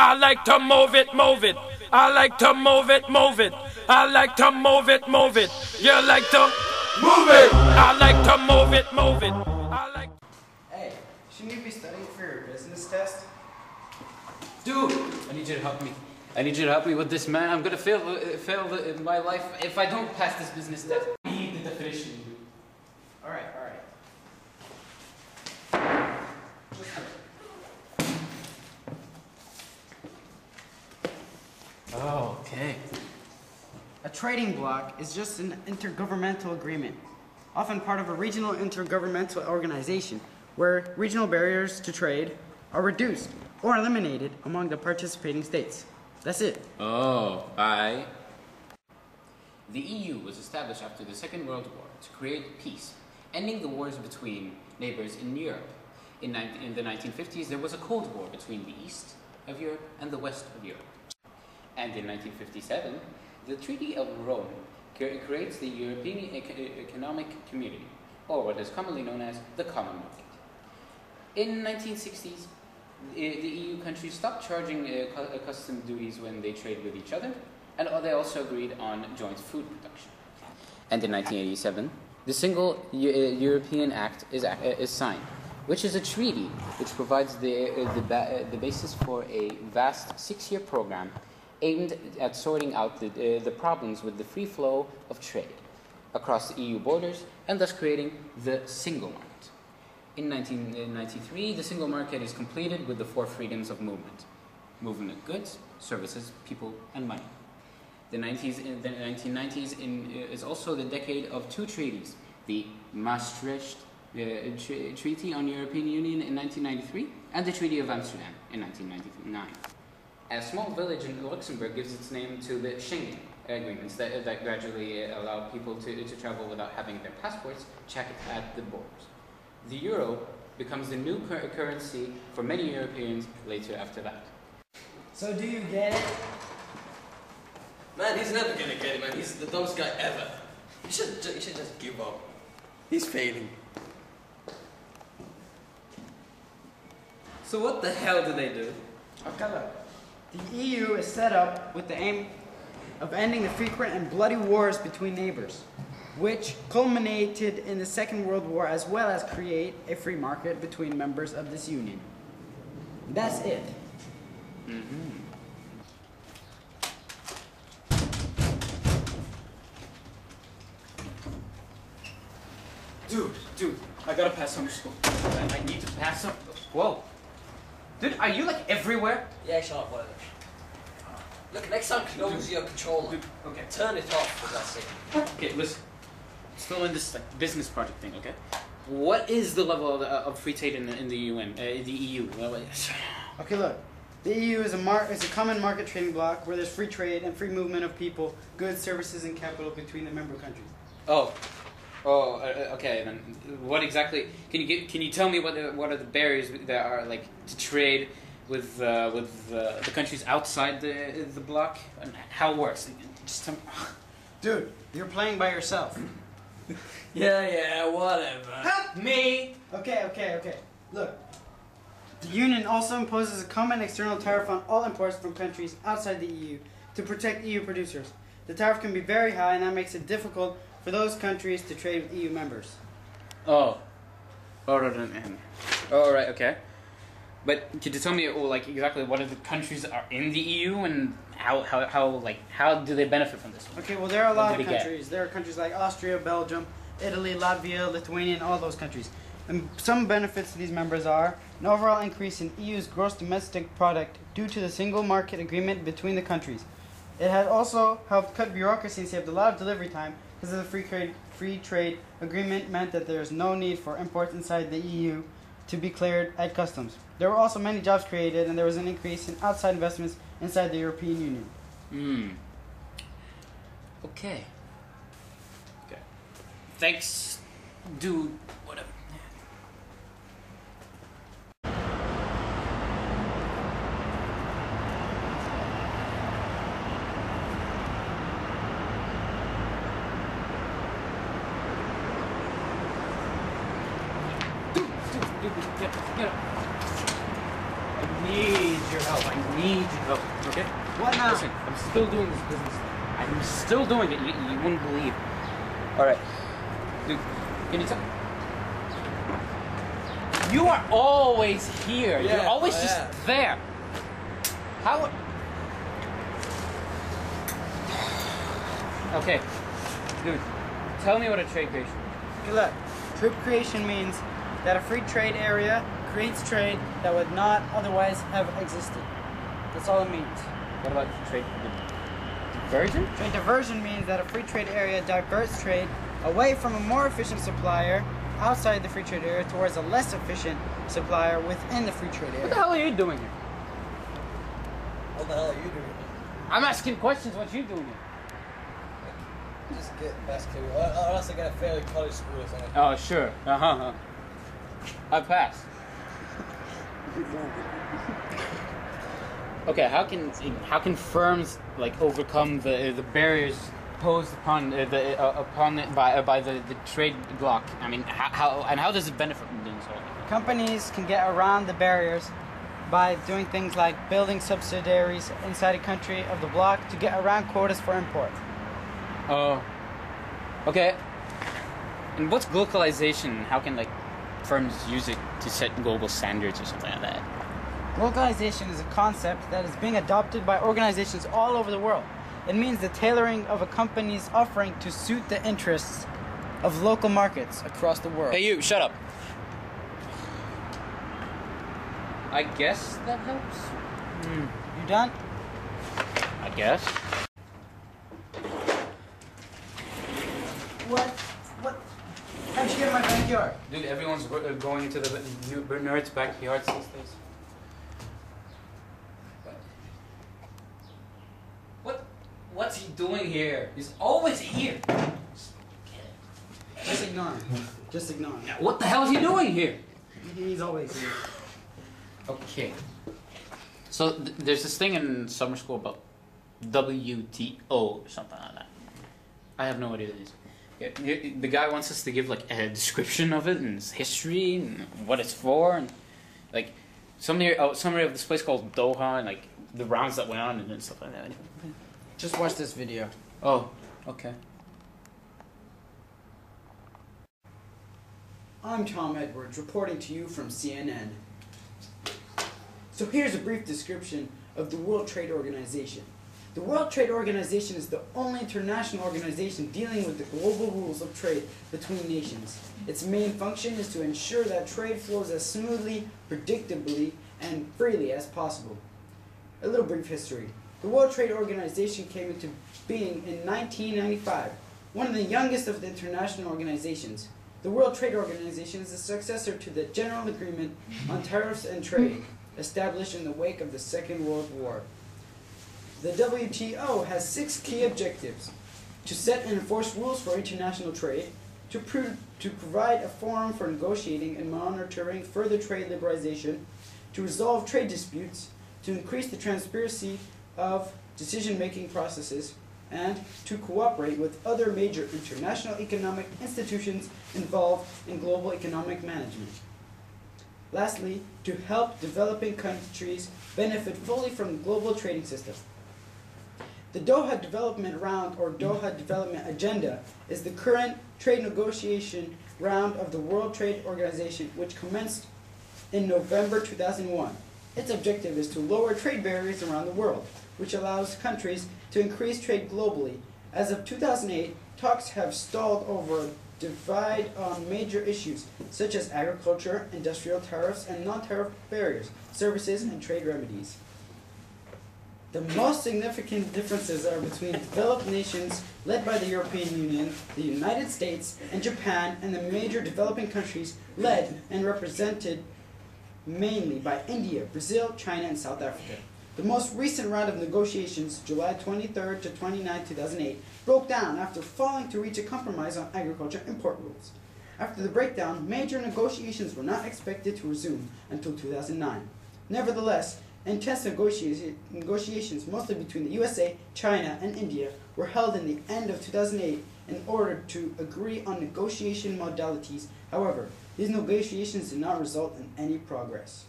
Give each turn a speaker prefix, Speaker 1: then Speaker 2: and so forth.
Speaker 1: I like to move it, move it. I like to move it, move it. I like to move it, move it. You like to move it. I like to move it, move it. I like.
Speaker 2: Hey, shouldn't you be studying for your business test?
Speaker 3: Dude, I need you to help me. I need you to help me with this, man. I'm gonna fail in my life if I don't pass this business test. I need the definition, dude.
Speaker 2: Alright.
Speaker 3: Oh, okay.
Speaker 2: A trading bloc is just an intergovernmental agreement, often part of a regional intergovernmental organization, where regional barriers to trade are reduced or eliminated among the participating states. That's it.
Speaker 3: Oh, bye. The EU was established after the Second World War to create peace, ending the wars between neighbors in Europe. In the 1950s, there was a Cold War between the East of Europe and the West of Europe. And in 1957, the Treaty of Rome creates the European Economic Community, or what is commonly known as the Common Market. In the 1960s, the EU countries stopped charging customs duties when they trade with each other, and they also agreed on joint food production. And in 1987, the Single European Act is signed, which is a treaty which provides the basis for a vast 6-year program aimed at sorting out the problems with the free flow of trade across the EU borders, and thus creating the single market. In 1993, the single market is completed with the 4 freedoms of movement: movement of goods, services, people, and money. The 1990s is also the decade of 2 treaties: the Maastricht Treaty on European Union in 1993 and the Treaty of Amsterdam in 1999. A small village in Luxembourg gives its name to the Schengen agreements that gradually allow people to travel without having their passports checked at the borders. The euro becomes the new currency for many Europeans later after that.
Speaker 2: So do you get it?
Speaker 4: Man, he's never gonna get it, man. He's the dumbest guy ever. You should just give up. He's failing. So what the hell do they do?
Speaker 2: Okay, look. The EU is set up with the aim of ending the frequent and bloody wars between neighbors, which culminated in the Second World War, as well as create a free market between members of this union. That's it.
Speaker 3: Mm-hmm. Dude, I gotta pass summer school. I need to pass some. Whoa. Dude, are you like everywhere?
Speaker 4: Yeah, shut up, whatever. Look, next time close your controller.
Speaker 3: Dude, okay.
Speaker 4: Turn it off, for God's sake.
Speaker 3: Okay, listen. Still in this like business project thing, okay? What is the level of free trade in the UN, the EU?
Speaker 2: Okay, look. The EU is a common market trading bloc where there's free trade and free movement of people, goods, services, and capital between the member countries.
Speaker 3: Okay. Then, what exactly? Can you tell me what are the barriers that are like to trade with the countries outside the bloc, and how it works? Just tell me.
Speaker 2: Dude, you're playing by yourself.
Speaker 4: Yeah, whatever.
Speaker 3: Help me!
Speaker 2: Okay. Look. The Union also imposes a common external tariff on all imports from countries outside the EU to protect EU producers. The tariff can be very high, and that makes it difficult for those countries to trade with EU members.
Speaker 3: All right, okay. But could you tell me like exactly what are the countries that are in the EU and how do they benefit from this one?
Speaker 2: Okay, well there are a lot
Speaker 3: What
Speaker 2: of
Speaker 3: do they get?
Speaker 2: countries. There are countries like Austria, Belgium, Italy, Latvia, Lithuania, and all those countries. And some benefits to these members are an overall increase in EU's gross domestic product due to the single market agreement between the countries. It has also helped cut bureaucracy and saved a lot of delivery time because of the free trade agreement meant that there is no need for imports inside the EU to be cleared at customs. There were also many jobs created, and there was an increase in outside investments inside the European Union.
Speaker 3: Okay. Thanks, dude. Whatever. Dude, get up. I need your your help. I need your help. Okay?
Speaker 2: What now?
Speaker 3: Listen, I'm still doing this business. I'm still doing it. You wouldn't believe. All right, dude. Can you tell? You are always here.
Speaker 4: Yeah,
Speaker 3: You're always
Speaker 4: I
Speaker 3: just
Speaker 4: am.
Speaker 3: there. How? Okay, dude. Tell me what a trade creation is.
Speaker 2: Okay, look, trade creation means that a free trade area creates trade that would not otherwise have existed. That's all it means.
Speaker 3: What about trade diversion?
Speaker 2: Trade diversion means that a free trade area diverts trade away from a more efficient supplier outside the free trade area towards a less efficient supplier within the free trade
Speaker 3: What the
Speaker 2: area.
Speaker 3: hell are you doing here?
Speaker 4: What the hell are you doing?
Speaker 3: I'm asking questions. What you doing here?
Speaker 4: Just get basketball. Or else I gotta fail in college school or something.
Speaker 3: Oh, sure. Uh-huh. I passed. Okay, how can firms like overcome the barriers posed upon upon it by the trade bloc? I mean, how does it benefit from doing so?
Speaker 2: Companies can get around the barriers by doing things like building subsidiaries inside a country of the bloc to get around quotas for import.
Speaker 3: Oh, okay. And what's globalization? How can like firms use it to set global standards or something like that?
Speaker 2: Globalization is a concept that is being adopted by organizations all over the world. It means the tailoring of a company's offering to suit the interests of local markets across the world.
Speaker 3: Hey, you! Shut up. I guess that helps.
Speaker 2: You done?
Speaker 3: I guess.
Speaker 2: What? How'd you get in my backyard?
Speaker 3: Dude, everyone's going into the nerd's backyards these days. What's he doing here? He's always here.
Speaker 2: Just ignore him. Just ignore him.
Speaker 3: What the hell is he doing here?
Speaker 2: He's always here.
Speaker 3: Okay. So there's this thing in summer school about WTO or something like that. I have no idea what it is. Yeah, the guy wants us to give like a description of it and its history and what it's for and like summary of this place called Doha and like the rounds that went on and stuff like that.
Speaker 2: Just watch this video.
Speaker 3: Oh, okay.
Speaker 2: I'm Tom Edwards, reporting to you from CNN. So here's a brief description of the World Trade Organization. The World Trade Organization is the only international organization dealing with the global rules of trade between nations. Its main function is to ensure that trade flows as smoothly, predictably, and freely as possible. A little brief history. The World Trade Organization came into being in 1995, one of the youngest of the international organizations. The World Trade Organization is the successor to the General Agreement on Tariffs and Trade, established in the wake of the Second World War. The WTO has 6 key objectives: to set and enforce rules for international trade, to provide a forum for negotiating and monitoring further trade liberalization, to resolve trade disputes, to increase the transparency of decision-making processes, and to cooperate with other major international economic institutions involved in global economic management. Lastly, to help developing countries benefit fully from the global trading system. The Doha Development Round, or Doha Development Agenda, is the current trade negotiation round of the World Trade Organization, which commenced in November 2001. Its objective is to lower trade barriers around the world, which allows countries to increase trade globally. As of 2008, talks have stalled over a divide on major issues such as agriculture, industrial tariffs, and non-tariff barriers, services, and trade remedies. The most significant differences are between developed nations led by the European Union, the United States, and Japan, and the major developing countries led and represented mainly by India, Brazil, China, and South Africa. The most recent round of negotiations, July 23rd to 29, 2008, broke down after failing to reach a compromise on agriculture import rules. After the breakdown, major negotiations were not expected to resume until 2009. Nevertheless, intense negotiations, mostly between the USA, China, and India, were held in the end of 2008 in order to agree on negotiation modalities. However, these negotiations did not result in any progress.